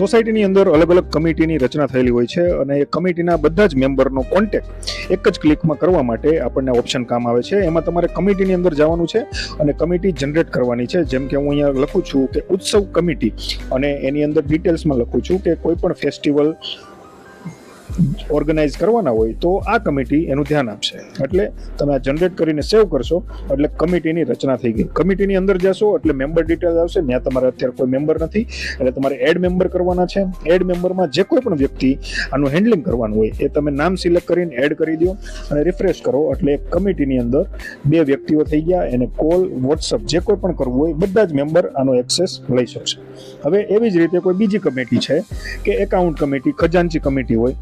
સોસાયટીની અંદર અલગ અલગ કમિટીની રચના થયેલી હોય છે અને એ કમિટીના બધા જ મેમ્બરનો કોન્ટેક્ટ એક જ ક્લિકમાં કરવા માટે આપણને ઓપ્શન કામ આવે છે. એમાં તમારે કમિટીની અંદર જવાનું છે અને કમિટી જનરેટ કરવાની છે. જેમ કે હું અહીંયા લખું છું કે ઉત્સવ કમિટી અને એની અંદર ડિટેલ્સમાં લખું છું કે કોઈ પણ ફેસ્ટિવલ ઓર્ગેનાઇઝ કરવાના હોય તો આ કમિટી એનું ધ્યાન આપશે. એટલે તમે આ જનરેટ કરીને સેવ કરશો એટલે કમિટીની રચના થઈ ગઈ. કમિટીની અંદર જશો એટલે મેમ્બર ડિટેલ્સ આવશે. ત્યાં તમારે અત્યારે કોઈ મેમ્બર નથી એટલે તમારે એડ મેમ્બર કરવાના છે. એડ મેમ્બરમાં જે કોઈ પણ વ્યક્તિ આનું હેન્ડલિંગ કરવાનું હોય એ તમે નામ સિલેક્ટ કરીને એડ કરી દો અને રિફ્રેશ કરો એટલે કમિટીની અંદર 2 વ્યક્તિઓ થઈ ગયા. એને કોલ, વોટ્સઅપ જે કોઈ પણ કરવું હોય બધા જ મેમ્બર આનો એક્સેસ લઈ શકશે. હવે એવી જ રીતે કોઈ બીજી કમિટી છે કે એકાઉન્ટ કમિટી, ખજાનચી કમિટી હોય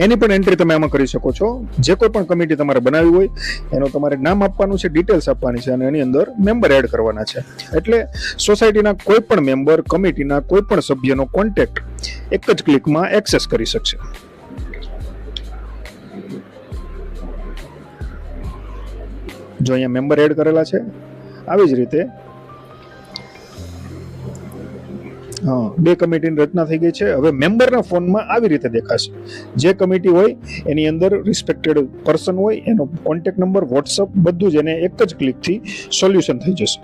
એની પણ એન્ટ્રી તમે આમાં કરી શકો છો. જે કોઈ પણ કમિટી તમારે બનાવી હોય એનું તમારે નામ આપવાનું છે, ડિટેલ્સ આપવાની છે અને એની અંદર મેમ્બર એડ કરવાના છે. એટલે સોસાયટીના કોઈ પણ મેમ્બર કમિટીના કોઈ પણ સભ્યનો કોન્ટેક્ટ એક જ ક્લિકમાં એક્સેસ કરી શકશે. જો અહીંયા મેમ્બર એડ કરેલા છે. આવી જ રીતે 2 કમિટીની રચના થઈ ગઈ છે. હવે મેમ્બરના ફોનમાં આવી રીતે દેખાશે. જે કમિટી હોય એની અંદર રિસ્પેક્ટેડ પર્સન હોય એનો કોન્ટેક્ટ નંબર, વોટ્સઅપ બધું જ એને એક જ ક્લિકથી સોલ્યુશન થઈ જશે.